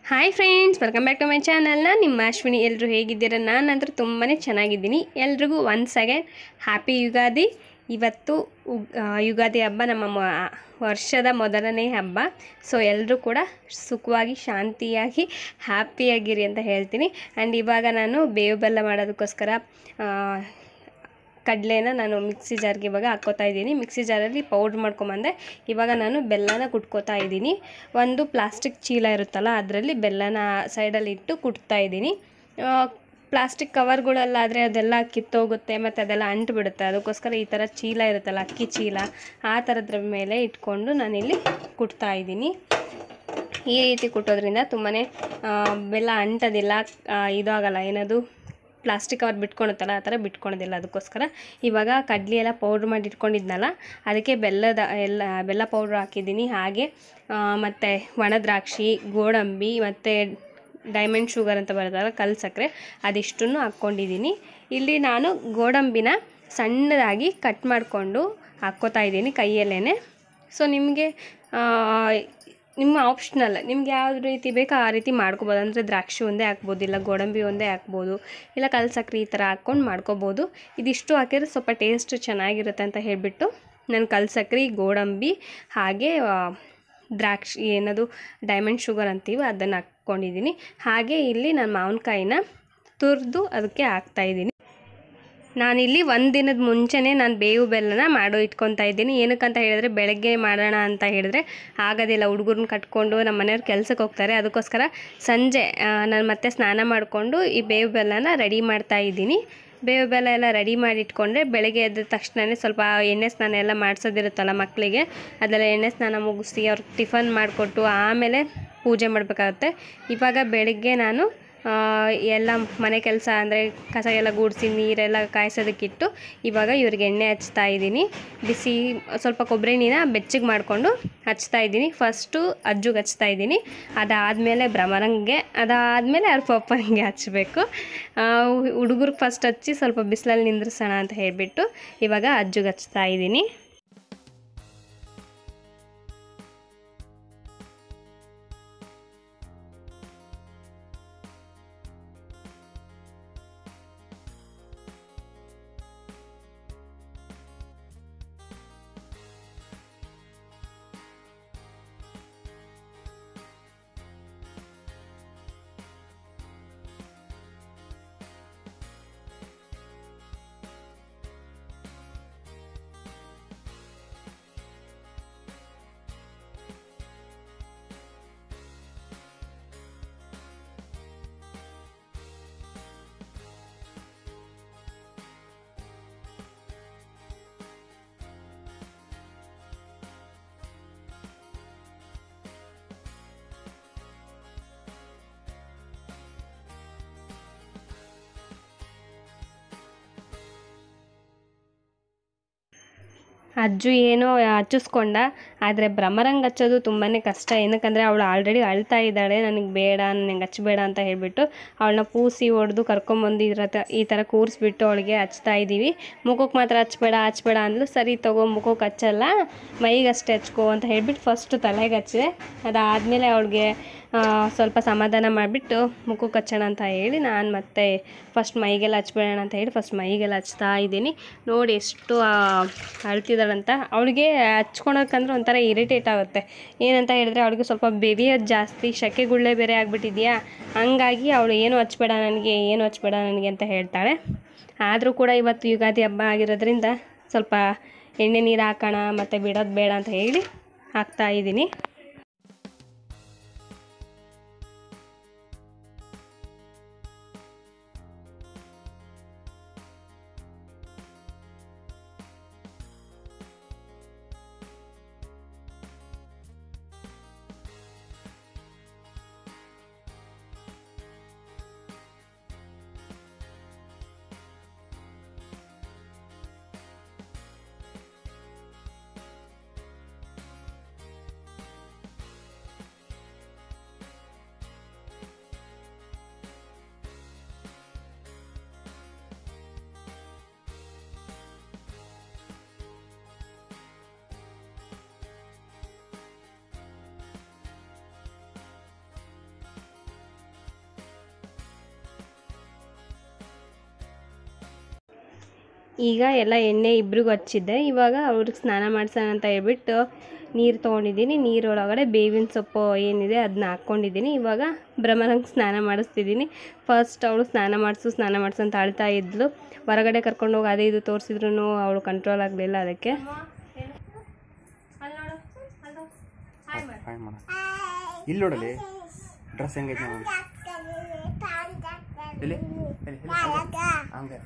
Hi friends, welcome back to my ಚಾನಲ್ನ ನಿಮ್ಮ ಅಶ್ವಿನಿ. ಎಲ್ಲರೂ ಹೇಗಿದ್ದೀರಾ? ನಾನಂತೂ ತುಂಬಾ ಚೆನ್ನಾಗಿದ್ದೀನಿ. ಎಲ್ರಿಗೂ ಒನ್ಸ್ ಅಗೇನ್ ಹ್ಯಾಪಿ ಯುಗಾದಿ. ಇವತ್ತು ಯುಗಾದಿ ಹಬ್ಬ ನಮ್ಮ ವರ್ಷದ ಮೊದಲನೇ ಹಬ್ಬ. ಸೊ ಎಲ್ಲರೂ ಕೂಡ ಸುಖವಾಗಿ ಶಾಂತಿಯಾಗಿ ಹ್ಯಾಪಿಯಾಗಿರಿ ಅಂತ ಹೇಳ್ತೀನಿ. ಆ್ಯಂಡ್ ಇವಾಗ ನಾನು ಬೇವು ಬೆಲ್ಲ ಮಾಡೋದಕ್ಕೋಸ್ಕರ ಕಡಲೆನ ನಾನು ಮಿಕ್ಸಿ ಜಾರ್ಗೆ ಇವಾಗ ಹಾಕ್ಕೋತಾ ಇದ್ದೀನಿ. ಮಿಕ್ಸಿ ಜಾರಲ್ಲಿ ಪೌಡ್ರ್ ಮಾಡ್ಕೊಂಬಂದೆ. ಇವಾಗ ನಾನು ಬೆಲ್ಲನ ಕುಟ್ಕೋತಾ ಇದ್ದೀನಿ. ಒಂದು ಪ್ಲಾಸ್ಟಿಕ್ ಚೀಲ ಇರುತ್ತಲ್ಲ, ಅದರಲ್ಲಿ ಬೆಲ್ಲನ ಸೈಡಲ್ಲಿ ಇಟ್ಟು ಕುಟ್ತಾ ಇದ್ದೀನಿ. ಪ್ಲಾಸ್ಟಿಕ್ ಕವರ್ಗಳಲ್ಲಾದರೆ ಅದೆಲ್ಲ ಕಿತ್ತೋಗುತ್ತೆ ಮತ್ತು ಅದೆಲ್ಲ ಅಂಟು ಬಿಡುತ್ತೆ. ಅದಕ್ಕೋಸ್ಕರ ಈ ಥರ ಚೀಲ ಇರುತ್ತಲ್ಲ, ಅಕ್ಕಿ ಚೀಲ, ಆ ಥರದ್ರ ಮೇಲೆ ಇಟ್ಕೊಂಡು ನಾನಿಲ್ಲಿ ಕುಟ್ತಾ ಇದ್ದೀನಿ. ಈ ರೀತಿ ಕುಟ್ಟೋದ್ರಿಂದ ತುಂಬಾ ಬೆಲ್ಲ ಅಂಟೋದಿಲ್ಲ, ಇದು ಆಗೋಲ್ಲ, ಏನದು ಪ್ಲಾಸ್ಟಿಕ್ ಕವರ್ ಬಿಟ್ಕೊಳುತ್ತಲ್ಲ, ಆ ಥರ ಬಿಟ್ಕೊಳೋದಿಲ್ಲ. ಅದಕ್ಕೋಸ್ಕರ ಇವಾಗ ಕಡ್ಲಿ ಎಲ್ಲ ಪೌಡ್ರ್ ಮಾಡಿ ಇಟ್ಕೊಂಡಿದ್ನಲ್ಲ, ಅದಕ್ಕೆ ಬೆಲ್ಲ ಪೌಡ್ರ್ ಹಾಕಿದ್ದೀನಿ. ಹಾಗೆ ಮತ್ತು ಒಣ ದ್ರಾಕ್ಷಿ, ಗೋಡಂಬಿ ಮತ್ತು ಡೈಮಂಡ್ ಶುಗರ್ ಅಂತ ಬರುತ್ತಲ್ಲ, ಕಲ್ಲು ಸಕ್ಕರೆ, ಅದಿಷ್ಟನ್ನು ಹಾಕ್ಕೊಂಡಿದ್ದೀನಿ. ಇಲ್ಲಿ ನಾನು ಗೋಡಂಬಿನ ಸಣ್ಣದಾಗಿ ಕಟ್ ಮಾಡಿಕೊಂಡು ಹಾಕ್ಕೋತಾ ಇದ್ದೀನಿ ಕೈಯಲ್ಲೇ. ಸೊ ನಿಮಗೆ ನಿಮ್ಮ ಆಪ್ಷನಲ್, ನಿಮ್ಗೆ ಯಾವ ರೀತಿ ಬೇಕೋ ಆ ರೀತಿ ಮಾಡ್ಕೊಬೋದು. ಅಂದರೆ ದ್ರಾಕ್ಷಿ ಒಂದೇ ಹಾಕ್ಬೋದು, ಇಲ್ಲ ಗೋಡಂಬಿ ಒಂದೇ ಹಾಕ್ಬೋದು, ಇಲ್ಲ ಕಲ್ಲು ಸಕ್ಕರೆ ಈ ಥರ ಹಾಕ್ಕೊಂಡು ಮಾಡ್ಕೊಬೋದು. ಇದಿಷ್ಟು ಹಾಕಿದ್ರೆ ಸ್ವಲ್ಪ ಟೇಸ್ಟ್ ಚೆನ್ನಾಗಿರುತ್ತೆ ಅಂತ ಹೇಳಿಬಿಟ್ಟು ನಾನು ಕಲ್ಲು ಸಕ್ಕರೆ, ಗೋಡಂಬಿ ಹಾಗೆ ದ್ರಾಕ್ಷಿ, ಏನದು ಡೈಮಂಡ್ ಶುಗರ್ ಅಂತೀವಿ, ಅದನ್ನು ಹಾಕ್ಕೊಂಡಿದ್ದೀನಿ. ಹಾಗೆ ಇಲ್ಲಿ ನಾನು ಮಾವಿನಕಾಯಿನ ತುರಿದು ಅದಕ್ಕೆ ಹಾಕ್ತಾಯಿದ್ದೀನಿ. ನಾನಿಲ್ಲಿ ಒಂದು ದಿನದ ಮುಂಚೆನೇ ನಾನು ಬೇವು ಬೆಲ್ಲನ ಇಟ್ಕೊತಾ ಇದ್ದೀನಿ. ಏನಕ್ಕಂತ ಹೇಳಿದ್ರೆ, ಬೆಳಗ್ಗೆ ಮಾಡೋಣ ಅಂತ ಹೇಳಿದ್ರೆ ಆಗೋದಿಲ್ಲ. ಹುಡುಗರನ್ನ ಕಟ್ಕೊಂಡು ನಮ್ಮ ಮನೆಯವ್ರು ಕೆಲಸಕ್ಕೆ ಹೋಗ್ತಾರೆ. ಅದಕ್ಕೋಸ್ಕರ ಸಂಜೆ ನಾನು ಮತ್ತೆ ಸ್ನಾನ ಮಾಡಿಕೊಂಡು ಈ ಬೇವು ಬೆಲ್ಲನ ರೆಡಿ ಮಾಡ್ತಾ ಇದ್ದೀನಿ. ಬೇವು ಬೆಲ್ಲ ಎಲ್ಲ ರೆಡಿ ಮಾಡಿ ಇಟ್ಕೊಂಡ್ರೆ ಬೆಳಗ್ಗೆ ಎದ್ದ ತಕ್ಷಣವೇ ಸ್ವಲ್ಪ ಎಣ್ಣೆ ಸ್ನಾನ ಎಲ್ಲ ಮಾಡಿಸೋದಿರುತ್ತಲ್ಲ ಮಕ್ಕಳಿಗೆ, ಅದೆಲ್ಲ ಎಣ್ಣೆ ಸ್ನಾನ ಮುಗಿಸಿ ಅವ್ರಿಗೆ ಟಿಫನ್ ಮಾಡಿಕೊಟ್ಟು ಆಮೇಲೆ ಪೂಜೆ ಮಾಡಬೇಕಾಗುತ್ತೆ. ಇವಾಗ ಬೆಳಗ್ಗೆ ನಾನು ಎಲ್ಲ ಮನೆ ಕೆಲಸ ಅಂದರೆ ಕಸ ಎಲ್ಲ ಗುಡಿಸಿ ನೀರೆಲ್ಲ ಕಾಯಿಸೋದಕ್ಕಿಟ್ಟು ಇವಾಗ ಇವ್ರಿಗೆ ಎಣ್ಣೆ ಹಚ್ತಾ ಇದ್ದೀನಿ. ಬಿಸಿ ಸ್ವಲ್ಪ ಕೊಬ್ಬರಿ ಎಣ್ಣೆನ ಬೆಚ್ಚಗೆ ಮಾಡಿಕೊಂಡು ಹಚ್ತಾ ಇದ್ದೀನಿ. ಫಸ್ಟು ಅಜ್ಜಿಗೆ ಹಚ್ತಾ ಇದ್ದೀನಿ, ಅದಾದಮೇಲೆ ಭ್ರಮರಂಗೆ, ಅದಾದಮೇಲೆ ಅವ್ರ ಪಪ್ಪನಿಗೆ ಹಚ್ಚಬೇಕು. ಹುಡುಗರಿಗೆ ಫಸ್ಟ್ ಹಚ್ಚಿ ಸ್ವಲ್ಪ ಬಿಸಿಲಲ್ಲಿ ನಿಂದ್ರಿಸೋಣ ಅಂತ ಹೇಳಿಬಿಟ್ಟು ಇವಾಗ ಅಜ್ಜಿಗೆ ಹಚ್ತಾ ಇದ್ದೀನಿ. ಅಜ್ಜು ಏನೋ ಹಚ್ಚಿಸ್ಕೊಂಡ, ಆದರೆ ಭ್ರಮರಂಗ ಹಚ್ಚೋದು ತುಂಬಾ ಕಷ್ಟ. ಏನಕ್ಕಂದರೆ ಅವಳು ಆಲ್ರೆಡಿ ಅಳ್ತಾ ಇದ್ದಾಳೆ, ನನಗೆ ಬೇಡ, ನನಗೆ ಹಚ್ಚಬೇಡ ಅಂತ ಹೇಳಿಬಿಟ್ಟು ಅವಳನ್ನ ಪೂಸಿ ಹೊಡೆದು ಕರ್ಕೊಂಬಂದು ಈ ಥರ ಕೂರಿಸ್ಬಿಟ್ಟು ಅವಳಿಗೆ ಹಚ್ತಾ ಇದ್ದೀವಿ. ಮುಖಕ್ಕೆ ಮಾತ್ರ ಹಚ್ಬೇಡ ಅಂದ್ಲು. ಸರಿ ತಗೋ, ಮುಖಕ್ಕೆ ಹಚ್ಚಲ್ಲ, ಮೈಗೆ ಅಷ್ಟೇ ಹಚ್ಕೋ ಅಂತ ಹೇಳಿಬಿಟ್ಟು ಫಸ್ಟು ತಲೆಗೆ ಹಚ್ಚಿದೆ. ಅದಾದಮೇಲೆ ಅವಳಿಗೆ ಸ್ವಲ್ಪ ಸಮಾಧಾನ ಮಾಡಿಬಿಟ್ಟು ಮುಖಕ್ಕೆ ಹಚ್ಚೋಣ ಅಂತ ಹೇಳಿ ನಾನು ಮತ್ತೆ ಫಸ್ಟ್ ಮೈಗೆಲ್ಲ ಹಚ್ಬೇಡ ಅಂತ ಹೇಳಿ ಫಸ್ಟ್ ಮೈಗೆಲ್ಲ ಹಚ್ತಾ ಇದ್ದೀನಿ. ನೋಡಿ ಎಷ್ಟು ಅಳ್ತಿದ್ದಾಳಂತ. ಅವಳಿಗೆ ಹಚ್ಕೊಳಕ್ಕಂದ್ರೆ ಒಂಥರ ಇರಿಟೇಟ್ ಆಗುತ್ತೆ. ಏನಂತ ಹೇಳಿದ್ರೆ ಅವಳಿಗೆ ಸ್ವಲ್ಪ ಬೆವಿಯೋದು ಜಾಸ್ತಿ, ಶೆಕೆಗುಳ್ಳೆ ಬೇರೆ ಆಗಿಬಿಟ್ಟಿದೆಯಾ, ಹಂಗಾಗಿ ಅವಳು ಏನು ಹಚ್ಬೇಡ ನನಗೆ ಅಂತ ಹೇಳ್ತಾಳೆ. ಆದರೂ ಕೂಡ ಇವತ್ತು ಯುಗಾದಿ ಹಬ್ಬ ಆಗಿರೋದ್ರಿಂದ ಸ್ವಲ್ಪ ಎಣ್ಣೆ ನೀರು ಹಾಕೋಣ ಮತ್ತು ಬಿಡೋದು ಬೇಡ ಅಂತ ಹೇಳಿ ಹಾಕ್ತಾಯಿದ್ದೀನಿ. ಈಗ ಎಲ್ಲ ಎಣ್ಣೆ ಇಬ್ರಿಗೂ ಹಚ್ಚಿದ್ದೆ. ಇವಾಗ ಅವ್ರಿಗೆ ಸ್ನಾನ ಮಾಡ್ಸೋಣ ಅಂತ ಹೇಳ್ಬಿಟ್ಟು ನೀರು ತೊಗೊಂಡಿದ್ದೀನಿ. ನೀರೊಳಗಡೆ ಬೇವಿನ ಸೊಪ್ಪು ಏನಿದೆ ಅದನ್ನ ಹಾಕ್ಕೊಂಡಿದ್ದೀನಿ. ಇವಾಗ ಬ್ರಹ್ಮರಂಗೆ ಸ್ನಾನ ಮಾಡಿಸ್ತಿದ್ದೀನಿ. ಫಸ್ಟ್ ಅವಳು ಸ್ನಾನ ಮಾಡಿಸು ಅಂತ ಅಳ್ತಾ ಇದ್ಲು. ಹೊರಗಡೆ ಕರ್ಕೊಂಡೋಗಿ ಅದೇ ಇದು ತೋರಿಸಿದ್ರು ಅವಳು ಕಂಟ್ರೋಲ್ ಆಗಲಿಲ್ಲ. ಅದಕ್ಕೆ ಇಲ್ಲಿ ನೋಡಲಿ ಡ್ರೆಸ್ ಹೆಂಗೈತೆ ಇಲ್ಲಿ ಹಂಗೆ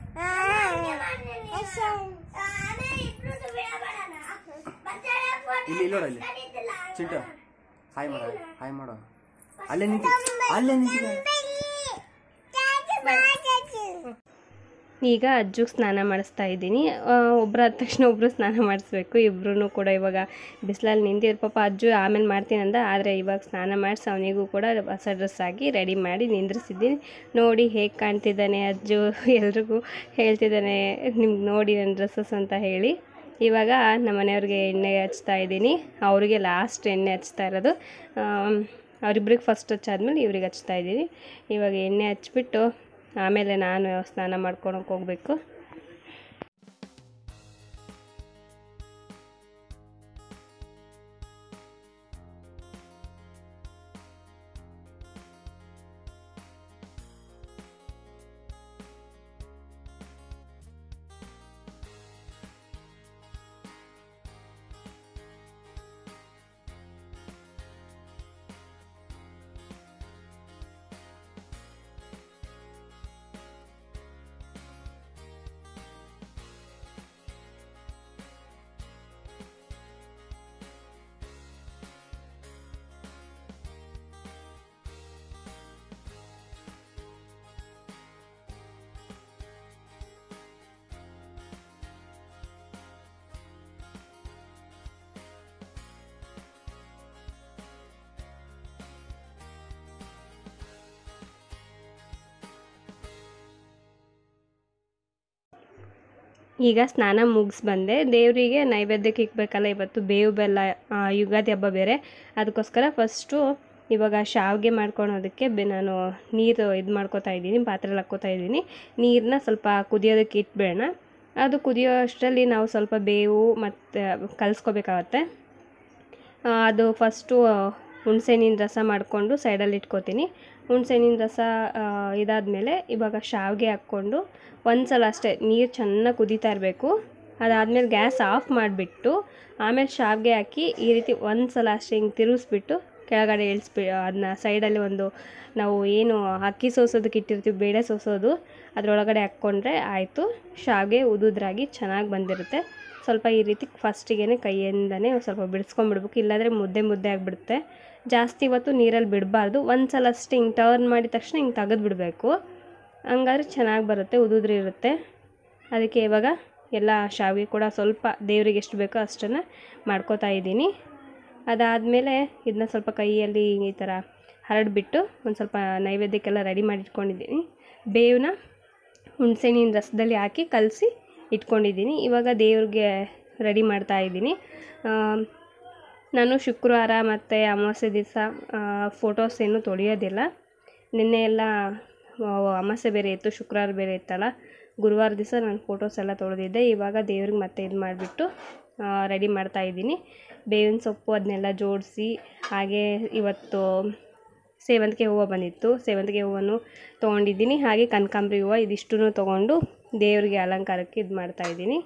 ಇಲ್ಲಿ ನೋಡಲ್ಲಿ ಚಿಂಟು ಹಾಯ್ ಮಾಡೋ ಅಲ್ಲೇ ನಿಂತು ಈಗ ಅಜ್ಜಿಗೆ ಸ್ನಾನ ಮಾಡಿಸ್ತಾ ಇದ್ದೀನಿ. ಒಬ್ಬರು ಆದ ತಕ್ಷಣ ಒಬ್ಬರು ಸ್ನಾನ ಮಾಡಿಸ್ಬೇಕು. ಇಬ್ಬರೂ ಕೂಡ ಇವಾಗ ಬಿಸಿಲಲ್ಲಿ ನಿಂತಿದ್ರು. ಪಾಪ ಅಜ್ಜು ಆಮೇಲೆ ಮಾಡ್ತೀನಿ ಅಂದ, ಆದರೆ ಇವಾಗ ಸ್ನಾನ ಮಾಡಿಸಿ ಅವನಿಗೂ ಕೂಡ ಹೊಸ ಡ್ರೆಸ್ ಹಾಕಿ ರೆಡಿ ಮಾಡಿ ನಿಂದ್ರಿಸಿದ್ದೀನಿ. ನೋಡಿ ಹೇಗೆ ಕಾಣ್ತಿದ್ದಾನೆ ಅಜ್ಜು, ಎಲ್ರಿಗೂ ಹೇಳ್ತಿದ್ದಾನೆ ನಿಮ್ಗೆ ನೋಡಿ ನನ್ನ ಡ್ರೆಸ್ಸಸ್ ಅಂತ ಹೇಳಿ. ಇವಾಗ ನಮ್ಮ ಮನೆಯವ್ರಿಗೆ ಎಣ್ಣೆ ಹಚ್ತಾ ಇದ್ದೀನಿ. ಅವರಿಗೆ ಲಾಸ್ಟ್ ಎಣ್ಣೆ ಹಚ್ತಾ ಇರೋದು. ಅವರಿಬ್ರಿಗೆ ಫಸ್ಟ್ ಹಚ್ಚಾದ್ಮೇಲೆ ಇವ್ರಿಗೆ ಹಚ್ತಾ ಇದ್ದೀನಿ. ಇವಾಗ ಎಣ್ಣೆ ಹಚ್ಬಿಟ್ಟು ಆಮೇಲೆ ನಾನು ಸ್ನಾನ ಮಾಡ್ಕೊಳಕ್ಕೆ ಹೋಗಬೇಕು. ಈಗ ಸ್ನಾನ ಮುಗಿಸ್ ಬಂದೆ. ದೇವರಿಗೆ ನೈವೇದ್ಯಕ್ಕೆ ಇಕ್ಬೇಕಲ್ಲ, ಇವತ್ತು ಬೇವು ಬೆಲ್ಲ ಯುಗಾದಿ ಹಬ್ಬ ಬೇರೆ. ಅದಕ್ಕೋಸ್ಕರ ಫಸ್ಟು ಇವಾಗ ಶಾವಿಗೆ ಮಾಡ್ಕೊಳೋದಕ್ಕೆ ನಾನು ನೀರು ಇದು ಮಾಡ್ಕೊತಾ ಇದ್ದೀನಿ, ಪಾತ್ರೆಯಲ್ಲಿ ಹಾಕ್ಕೋತಾ ಇದ್ದೀನಿ. ನೀರನ್ನ ಸ್ವಲ್ಪ ಕುದಿಯೋದಕ್ಕೆ ಇಟ್ಬೇಡ. ಅದು ಕುದಿಯೋ ಅಷ್ಟರಲ್ಲಿ ನಾವು ಸ್ವಲ್ಪ ಬೇವು ಮತ್ತು ಕಲಿಸ್ಕೋಬೇಕಾಗತ್ತೆ. ಅದು ಫಸ್ಟು ಹುಣಸೆಹಣ್ಣಿನ ರಸ ಮಾಡಿಕೊಂಡು ಸೈಡಲ್ಲಿ ಇಟ್ಕೋತೀನಿ. ಹುಣಸೆಹಣ್ಣಿನ ರಸ ಇದಾದಮೇಲೆ ಇವಾಗ ಶಾವಿಗೆ ಹಾಕ್ಕೊಂಡು ಒಂದು ಸಲ ಅಷ್ಟೇ ನೀರು ಚೆನ್ನಾಗಿ ಕುದೀತಾ ಇರಬೇಕು. ಅದಾದಮೇಲೆ ಗ್ಯಾಸ್ ಆಫ್ ಮಾಡಿಬಿಟ್ಟು ಆಮೇಲೆ ಶಾವಿಗೆ ಹಾಕಿ ಈ ರೀತಿ ಒಂದು ಸಲ ಅಷ್ಟೇ ಹಿಂಗೆ ತಿರುಗಿಸ್ಬಿಟ್ಟು ಕೆಳಗಡೆ ಅದನ್ನ ಸೈಡಲ್ಲಿ ಒಂದು ನಾವು ಏನು ಅಕ್ಕಿ ಸೋಸೋದಕ್ಕೆ ಇಟ್ಟಿರ್ತೀವಿ, ಬೇಳೆ ಸೋಸೋದು, ಅದರೊಳಗಡೆ ಹಾಕ್ಕೊಂಡ್ರೆ ಆಯಿತು. ಶಾವಿಗೆ ಉದುದ್ರಾಗಿ ಚೆನ್ನಾಗಿ ಬಂದಿರುತ್ತೆ. ಸ್ವಲ್ಪ ಈ ರೀತಿ ಫಸ್ಟಿಗೆ ಕೈಯಿಂದನೇ ಸ್ವಲ್ಪ ಬಿಡಿಸ್ಕೊಂಡ್ಬಿಡ್ಬೇಕು, ಇಲ್ಲಾಂದರೆ ಮುದ್ದೆ ಆಗಿಬಿಡುತ್ತೆ. ಜಾಸ್ತಿ ಹೊತ್ತು ನೀರಲ್ಲಿ ಬಿಡಬಾರ್ದು. ಒಂದು ಸಲ ಅಷ್ಟೇ ಹಿಂಗೆ ಟರ್ನ್ ಮಾಡಿದ ತಕ್ಷಣ ಹಿಂಗೆ ತೆಗೆದು ಬಿಡಬೇಕು. ಹಂಗಾದ್ರೆ ಚೆನ್ನಾಗಿ ಬರುತ್ತೆ, ಉದುದ್ರಿ ಇರುತ್ತೆ. ಅದಕ್ಕೆ ಇವಾಗ ಎಲ್ಲ ಶಾವಿಗೆ ಕೂಡ ಸ್ವಲ್ಪ ದೇವರಿಗೆ ಎಷ್ಟು ಬೇಕೋ ಅಷ್ಟನ್ನು ಮಾಡ್ಕೋತಾ ಇದ್ದೀನಿ. ಅದಾದಮೇಲೆ ಇದನ್ನ ಸ್ವಲ್ಪ ಕೈಯಲ್ಲಿ ಈ ಥರ ಹರಡಿಬಿಟ್ಟು ಒಂದು ಸ್ವಲ್ಪ ನೈವೇದ್ಯಕ್ಕೆಲ್ಲ ರೆಡಿ ಮಾಡಿ ಇಟ್ಕೊಂಡಿದ್ದೀನಿ. ಬೇವನ್ನ ಹುಣಸೆಹಣ್ಣಿನ ರಸದಲ್ಲಿ ಹಾಕಿ ಕಲಸಿ ಇಟ್ಕೊಂಡಿದ್ದೀನಿ. ಇವಾಗ ದೇವ್ರಿಗೆ ರೆಡಿ ಮಾಡ್ತಾ ಇದ್ದೀನಿ. ನಾನು ಶುಕ್ರವಾರ ಮತ್ತು ಅಮಾವಾಸ್ಯೆ ದಿವಸ ಫೋಟೋಸ್ ಏನೂ ತೊಳೆಯೋದಿಲ್ಲ. ನಿನ್ನೆ ಎಲ್ಲ ಅಮಾವಾಸ್ಯೆ ಬೇರೆ ಇತ್ತು, ಶುಕ್ರವಾರ ಬೇರೆ ಇತ್ತಲ್ಲ, ಗುರುವಾರ ದಿವಸ ನಾನು ಫೋಟೋಸ್ ಎಲ್ಲ ತೊಳೆದಿದ್ದೆ. ಇವಾಗ ದೇವ್ರಿಗೆ ಮತ್ತೆ ಇದು ಮಾಡಿಬಿಟ್ಟು ರೆಡಿ ಮಾಡ್ತಾಯಿದ್ದೀನಿ. ಬೇವಿನ ಸೊಪ್ಪು ಅದನ್ನೆಲ್ಲ ಜೋಡಿಸಿ, ಹಾಗೆ ಇವತ್ತು ಸೇವಂತಿಗೆ ಹೂವು ಬಂದಿತ್ತು, ಸೇವಂತಿಗೆ ಹೂವನ್ನು ತೊಗೊಂಡಿದ್ದೀನಿ. ಹಾಗೆ ಕನಕಾಂಬರಿ ಹೂವು, ಇದಿಷ್ಟನ್ನು ತೊಗೊಂಡು ದೇವರಿಗೆ ಅಲಂಕಾರಕ್ಕೆ ಇದು ಮಾಡ್ತಾಯಿದ್ದೀನಿ.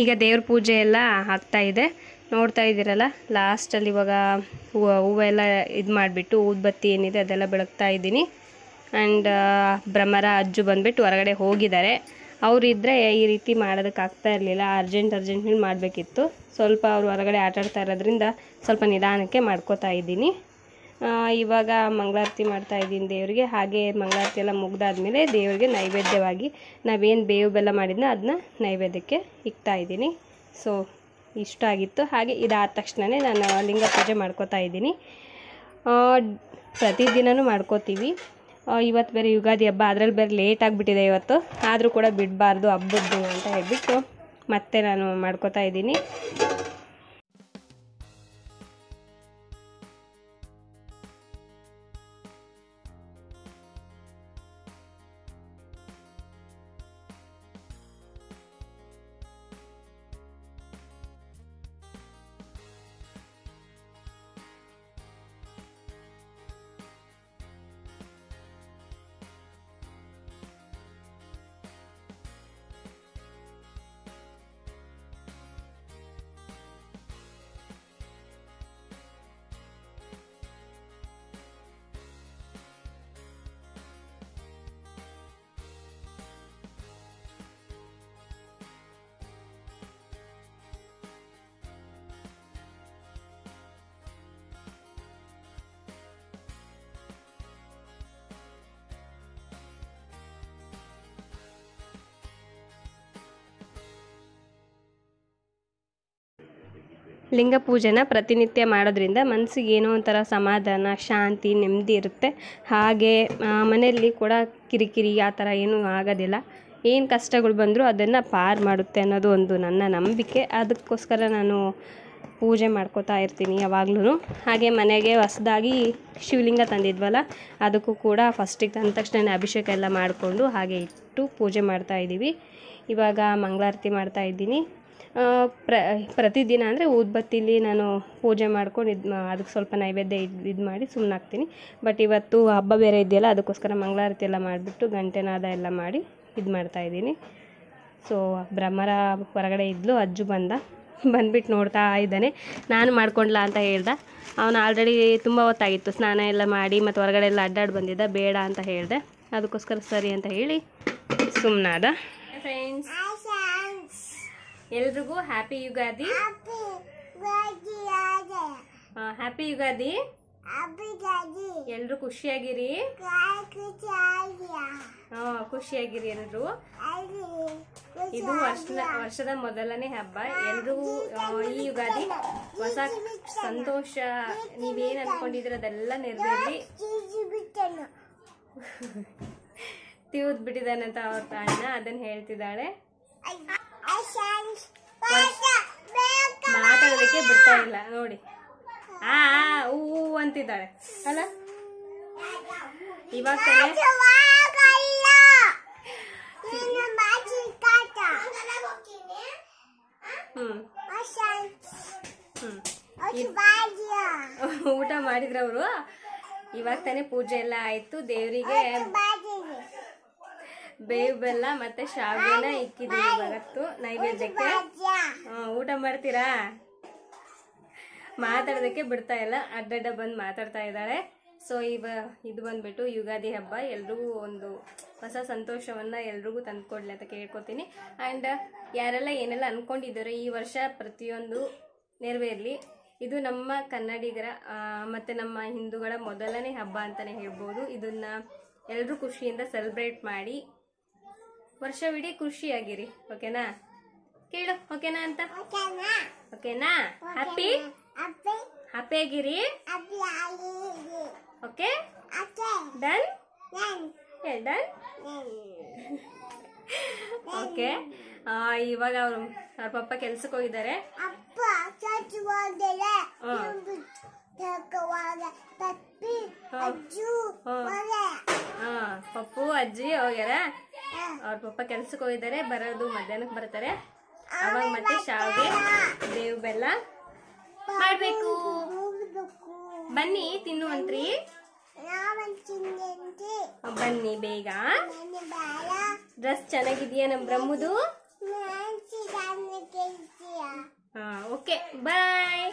ಈಗ ದೇವ್ರ ಪೂಜೆ ಎಲ್ಲ ಆಗ್ತಾ ಇದೆ, ನೋಡ್ತಾ ಇದ್ದೀರಲ್ಲ. ಲಾಸ್ಟಲ್ಲಿ ಇವಾಗ ಹೂವೆಲ್ಲ ಇದು ಮಾಡಿಬಿಟ್ಟು ಊದ್ಬತ್ತಿ ಏನಿದೆ ಅದೆಲ್ಲ ಬೆಳಗ್ತಾ ಇದ್ದೀನಿ. ಆ್ಯಂಡ್ ಭ್ರಮರ ಅಜ್ಜು ಬಂದುಬಿಟ್ಟು ಹೊರಗಡೆ ಹೋಗಿದ್ದಾರೆ. ಅವರಿದ್ದರೆ ಈ ರೀತಿ ಮಾಡೋದಕ್ಕಾಗ್ತಾ ಇರಲಿಲ್ಲ, ಅರ್ಜೆಂಟ್ಲಿ ಮಾಡಬೇಕಿತ್ತು. ಸ್ವಲ್ಪ ಅವರು ಹೊರಗಡೆ ಆಟಾಡ್ತಾ ಇರೋದ್ರಿಂದ ಸ್ವಲ್ಪ ನಿಧಾನಕ್ಕೆ ಮಾಡ್ಕೋತಾ ಇದ್ದೀನಿ. ಇವಾಗ ಮಂಗಳಾರತಿ ಮಾಡ್ತಾ ಇದ್ದೀನಿ ದೇವರಿಗೆ. ಹಾಗೆ ಮಂಗಳಾರತಿ ಎಲ್ಲ ಮುಗ್ದಾದ್ಮೇಲೆ ದೇವರಿಗೆ ನೈವೇದ್ಯವಾಗಿ ನಾವೇನು ಬೇವು ಬೆಲ್ಲ ಮಾಡಿದ್ನ ಅದನ್ನ ನೈವೇದ್ಯಕ್ಕೆ ಇಕ್ತಾ ಇದ್ದೀನಿ. ಸೊ ಇಷ್ಟ ಆಗಿತ್ತು. ಹಾಗೆ ಇದಾದ ತಕ್ಷಣವೇ ನಾನು ಲಿಂಗ ಪೂಜೆ ಮಾಡ್ಕೋತಾ ಇದ್ದೀನಿ. ಪ್ರತಿದಿನವೂ ಮಾಡ್ಕೋತೀವಿ. ಇವತ್ತು ಬೇರೆ ಯುಗಾದಿ ಹಬ್ಬ, ಅದರಲ್ಲಿ ಬೇರೆ ಲೇಟ್ ಆಗಿಬಿಟ್ಟಿದೆ ಇವತ್ತು. ಆದರೂ ಕೂಡ ಬಿಡಬಾರ್ದು ಹಬ್ಬದ್ದು ಅಂತ ಹೇಳ್ಬಿಟ್ಟು ಮತ್ತೆ ನಾನು ಮಾಡ್ಕೋತಾ ಇದ್ದೀನಿ. ಲಿಂಗ ಪೂಜೆನ ಪ್ರತಿನಿತ್ಯ ಮಾಡೋದ್ರಿಂದ ಮನಸ್ಸಿಗೆ ಏನೋ ಒಂಥರ ಸಮಾಧಾನ, ಶಾಂತಿ, ನೆಮ್ಮದಿ ಇರುತ್ತೆ. ಹಾಗೆ ಮನೆಯಲ್ಲಿ ಕೂಡ ಕಿರಿಕಿರಿ ಆ ಥರ ಏನೂ ಆಗೋದಿಲ್ಲ. ಏನು ಕಷ್ಟಗಳು ಬಂದರೂ ಅದನ್ನು ಪಾರು ಮಾಡುತ್ತೆ ಅನ್ನೋದು ಒಂದು ನನ್ನ ನಂಬಿಕೆ. ಅದಕ್ಕೋಸ್ಕರ ನಾನು ಪೂಜೆ ಮಾಡ್ಕೋತಾ ಇರ್ತೀನಿ ಯಾವಾಗ್ಲೂ. ಹಾಗೆ ಮನೆಗೆ ಹೊಸದಾಗಿ ಶಿವಲಿಂಗ ತಂದಿದ್ವಲ್ಲ, ಅದಕ್ಕೂ ಕೂಡ ಫಸ್ಟಿಗೆ ತಂದ ತಕ್ಷಣ ಅಭಿಷೇಕ ಎಲ್ಲ ಮಾಡಿಕೊಂಡು ಹಾಗೆ ಇಟ್ಟು ಪೂಜೆ ಮಾಡ್ತಾಯಿದ್ದೀವಿ. ಇವಾಗ ಮಂಗಳಾರತಿ ಮಾಡ್ತಾಯಿದ್ದೀನಿ. ಪ್ರತಿದಿನ ಅಂದರೆ ಊದ್ಬತ್ತಿಲಿ ನಾನು ಪೂಜೆ ಮಾಡ್ಕೊಂಡು ಅದಕ್ಕೆ ಸ್ವಲ್ಪ ನೈವೇದ್ಯ ಇದು ಮಾಡಿ ಸುಮ್ಮನಾಗ್ತೀನಿ. ಬಟ್ ಇವತ್ತು ಹಬ್ಬ ಬೇರೆ ಇದೆಯಲ್ಲ, ಅದಕ್ಕೋಸ್ಕರ ಮಂಗಳಾರತಿ ಎಲ್ಲ ಮಾಡಿಬಿಟ್ಟು ಗಂಟೆನಾದ ಎಲ್ಲ ಮಾಡಿ ಇದು ಮಾಡ್ತಾಯಿದ್ದೀನಿ. ಸೊ ಭ್ರಮರ ಹೊರಗಡೆ ಇದ್ಲು, ಅಜ್ಜು ಬಂದ್ಬಿಟ್ಟು ನೋಡ್ತಾ ಇದ್ದಾನೆ. ನಾನು ಮಾಡ್ಕೊಂಡ್ಲಾ ಅಂತ ಹೇಳ್ದೆ. ಅವನು ಆಲ್ರೆಡಿ ತುಂಬ ಹೊತ್ತಾಗಿತ್ತು, ಸ್ನಾನ ಎಲ್ಲ ಮಾಡಿ ಮತ್ತು ಹೊರಗಡೆ ಎಲ್ಲ ಅಡ್ಡಾಡಿ ಬಂದಿದ್ದ, ಬೇಡ ಅಂತ ಹೇಳಿದೆ. ಅದಕ್ಕೋಸ್ಕರ ಸರಿ ಅಂತ ಹೇಳಿ ಸುಮ್ಮನಾದ. ಫ್ರೆಂಡ್ಸ್, ಎಲ್ರಿಗೂ ಹ್ಯಾಪಿ ಯುಗಾದಿ. ಹ್ಯಾಪಿ ಯುಗಾದಿ. ಎಲ್ರು ಖುಷಿಯಾಗಿರಿ. ಖುಷಿಯಾಗಿರಿ ಎಲ್ರು. ಇದು ವರ್ಷದ ಮೊದಲನೇ ಹಬ್ಬ. ಎಲ್ರಿಗೂ ಈ ಯುಗಾದಿ ಹೊಸ ಸಂತೋಷ, ನೀವೇನ್ ಅನ್ಕೊಂಡಿದ್ರೆ ಅದೆಲ್ಲ ನೆರವೇರಿ. ತಿವ್ದ್ ಬಿಟ್ಟಿದ್ದಾನಂತ ಅವ್ರ ಅಣ್ಣ, ಅದನ್ನ ಹೇಳ್ತಿದ್ದಾಳೆ. ಮಾತಾಡೋದಕ್ಕೆ ಬಿಡ್ತಾ ಇಲ್ಲ ನೋಡಿ. ಹೂ ಅಂತಿದ್ದಾಳೆ ಅಲ್ಲ. ಇವಾಗ ಊಟ ಮಾಡಿದ್ರ ಅವರು. ಇವಾಗ ತಾನೇ ಪೂಜೆ ಎಲ್ಲ ಆಯ್ತು. ದೇವರಿಗೆ ಬೇವು ಬೆಲ್ಲ ಮತ್ತೆ ಶಾವಿಗೆನ ಇಕ್ಕಿದೀವಿ ಇವತ್ತು ನೈವೇದ್ಯಕ್ಕೆ. ಊಟ ಮಾಡ್ತೀರಾ? ಮಾತಾಡೋದಕ್ಕೆ ಬಿಡ್ತಾ ಇಲ್ಲ, ಅಡ್ಡಡ್ಡ ಬಂದು ಮಾತಾಡ್ತಾ ಇದ್ದಾಳೆ. ಸೊ ಇದು ಬಂದ್ಬಿಟ್ಟು ಯುಗಾದಿ ಹಬ್ಬ ಎಲ್ರಿಗೂ ಒಂದು ಹೊಸ ಸಂತೋಷವನ್ನು ಎಲ್ರಿಗೂ ತಂದುಕೊಡ್ಲಿ ಅಂತ ಕೇಳ್ಕೊತೀನಿ. ಆ್ಯಂಡ್ ಯಾರೆಲ್ಲ ಏನೆಲ್ಲ ಅಂದ್ಕೊಂಡಿದ್ದಾರೋ ಈ ವರ್ಷ ಪ್ರತಿಯೊಂದು ನೆರವೇರಲಿ. ಇದು ನಮ್ಮ ಕನ್ನಡಿಗರ ಮತ್ತು ನಮ್ಮ ಹಿಂದೂಗಳ ಮೊದಲನೇ ಹಬ್ಬ ಅಂತಲೇ ಹೇಳ್ಬೋದು. ಇದನ್ನು ಎಲ್ಲರೂ ಖುಷಿಯಿಂದ ಸೆಲೆಬ್ರೇಟ್ ಮಾಡಿ ವರ್ಷವಿಡೀ ಖುಷಿಯಾಗಿರಿ. ಓಕೆನಾ? ಕೇಳು ಓಕೆನಾ ಅಂತ. ಓಕೆನಾ? ಹ್ಯಾಪಿ ಆಗಿರಿ. Okay, done. ಡನ್. ಓಕೆ, ಇವಾಗ ಅವ್ರ ಪಪ್ಪ ಕೆಲ್ಸಕ್ಕೆ ಹೋಗಿದ್ದಾರೆ. ಪಪ್ಪು ಅಜ್ಜಿ ಹೋಗ್ಯಾರ. ಅವ್ರ ಪಪ್ಪ ಕೆಲ್ಸಕ್ಕೆ ಹೋಗಿದ್ದಾರೆ. ಬರೋದು ಮಧ್ಯಾಹ್ನಕ್ಕೆ ಬರ್ತಾರೆ. ಅವಾಗ ಮತ್ತೆ ಶಾವಿಗೆ ಬೇವು ಬೆಲ್ಲ ಮಾಡ್ಬೇಕು. ಬನ್ನಿ ತಿನ್ನುವಂತ್ರಿ. ಬನ್ನಿ ಬೇಗ. ಡ್ರೆಸ್ ಚೆನ್ನಾಗಿದೆಯಾ ನಮ್ ಬ್ರಹ್ಮದು? Okay bye.